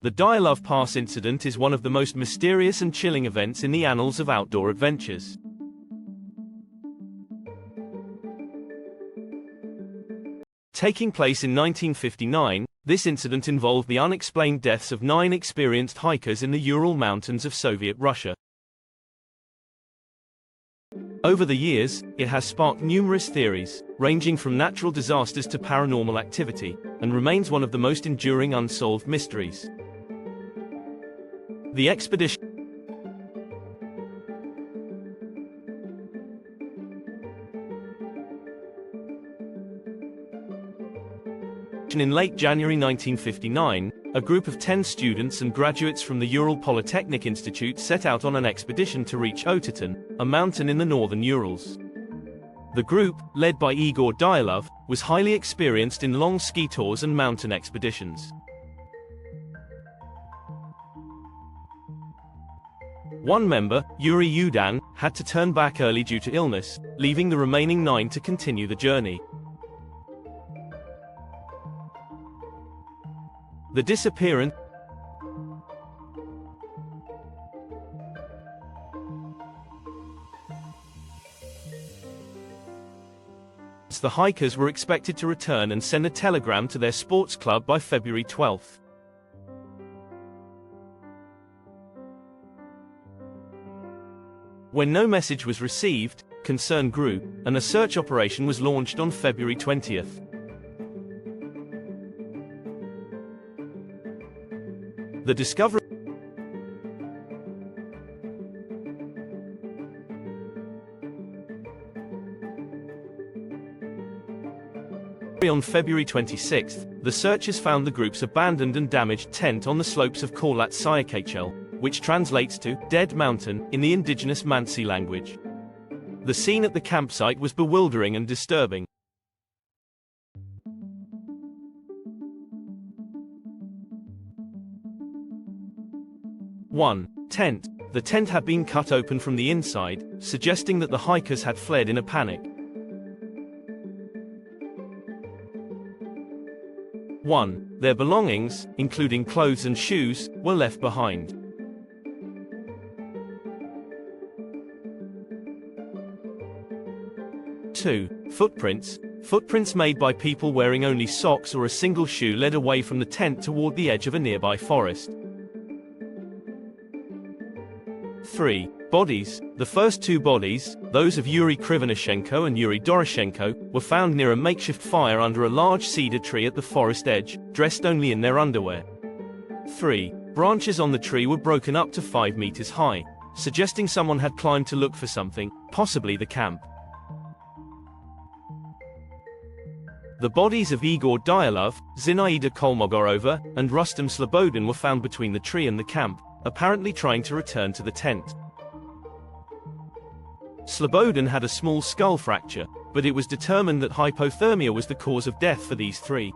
The Dyatlov Pass incident is one of the most mysterious and chilling events in the annals of outdoor adventures. Taking place in 1959, this incident involved the unexplained deaths of 9 experienced hikers in the Ural Mountains of Soviet Russia. Over the years, it has sparked numerous theories, ranging from natural disasters to paranormal activity, and remains one of the most enduring unsolved mysteries. The expedition in late January 1959, a group of 10 students and graduates from the Ural Polytechnic Institute set out on an expedition to reach Otetin, a mountain in the northern Urals. The group, led by Igor Dyatlov, was highly experienced in long ski tours and mountain expeditions. One member, Yuri Yudan, had to turn back early due to illness, leaving the remaining 9 to continue the journey. The disappearance the hikers were expected to return and send a telegram to their sports club by February 12. When no message was received, concern grew, and a search operation was launched on February 20. The discovery on February 26, the searchers found the group's abandoned and damaged tent on the slopes of Korlat Sayakachel, which translates to Dead Mountain in the indigenous Mansi language. The scene at the campsite was bewildering and disturbing. Tent. The tent had been cut open from the inside, suggesting that the hikers had fled in a panic. 1. Their belongings, including clothes and shoes, were left behind. 2. Footprints. Footprints made by people wearing only socks or a single shoe led away from the tent toward the edge of a nearby forest. 3. Bodies. The first 2 bodies, those of Yuri Krivonishenko and Yuri Doroshenko, were found near a makeshift fire under a large cedar tree at the forest edge, dressed only in their underwear. 3. Branches on the tree were broken up to 5 meters high, suggesting someone had climbed to look for something, possibly the camp. The bodies of Igor Dyatlov, Zinaida Kolmogorova, and Rustam Slobodin were found between the tree and the camp, apparently trying to return to the tent. Slobodin had a small skull fracture, but it was determined that hypothermia was the cause of death for these 3.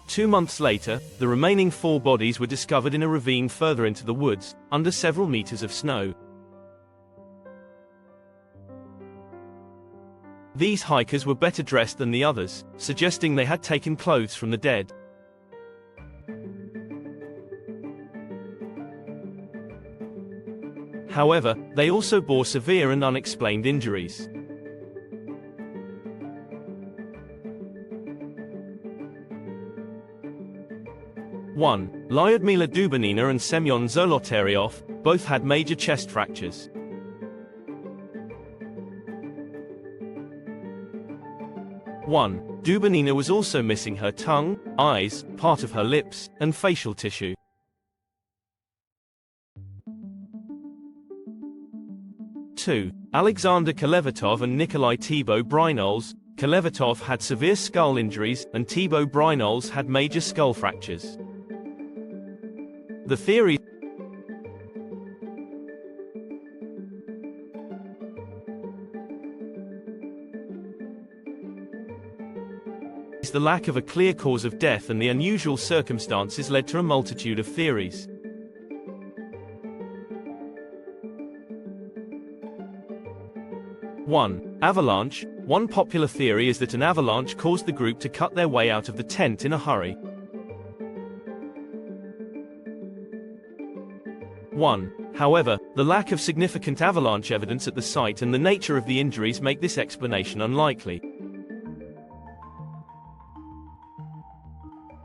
2 months later, the remaining 4 bodies were discovered in a ravine further into the woods, under several meters of snow. These hikers were better dressed than the others, suggesting they had taken clothes from the dead. However, they also bore severe and unexplained injuries. Lyudmila Dubanina and Semyon Zolotaryov both had major chest fractures. 1. Dubanina was also missing her tongue, eyes, part of her lips, and facial tissue. 2. Alexander Kolevatov and Nikolai Thibaut Brynolz. Kolevatov had severe skull injuries, and Thibaut Brynolz had major skull fractures. The theory is the lack of a clear cause of death, and the unusual circumstances led to a multitude of theories. 1. Avalanche. One popular theory is that an avalanche caused the group to cut their way out of the tent in a hurry. 1. However, the lack of significant avalanche evidence at the site and the nature of the injuries make this explanation unlikely.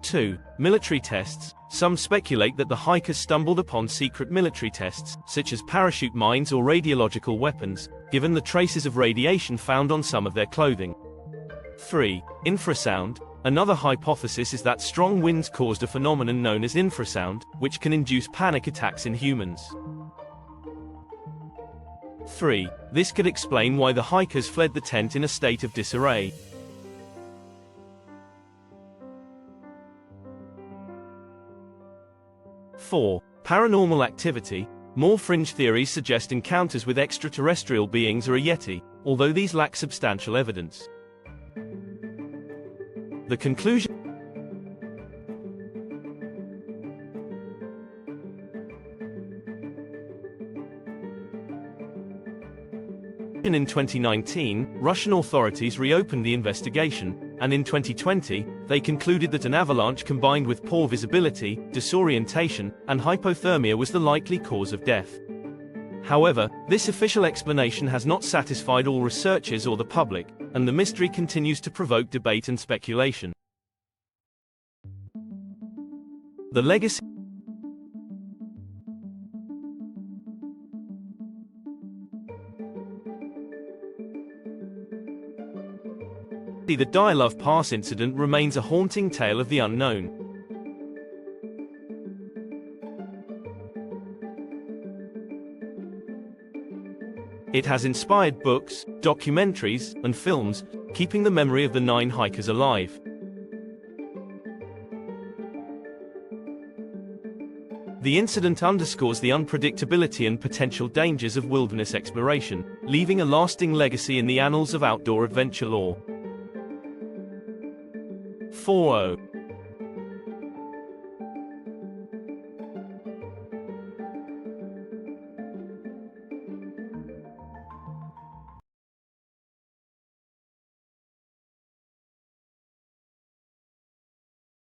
2. Military tests. Some speculate that the hikers stumbled upon secret military tests, such as parachute mines or radiological weapons, given the traces of radiation found on some of their clothing. 3. Infrasound. Another hypothesis is that strong winds caused a phenomenon known as infrasound, which can induce panic attacks in humans. 3. This could explain why the hikers fled the tent in a state of disarray. 4. Paranormal activity. More fringe theories suggest encounters with extraterrestrial beings or a Yeti, although these lack substantial evidence. The conclusion in 2019, Russian authorities reopened the investigation, and in 2020, they concluded that an avalanche combined with poor visibility, disorientation, and hypothermia was the likely cause of death. However, this official explanation has not satisfied all researchers or the public, and the mystery continues to provoke debate and speculation. The legacy The Dyatlov Pass incident remains a haunting tale of the unknown. It has inspired books, documentaries, and films, keeping the memory of the 9 hikers alive. The incident underscores the unpredictability and potential dangers of wilderness exploration, leaving a lasting legacy in the annals of outdoor adventure lore. 4.0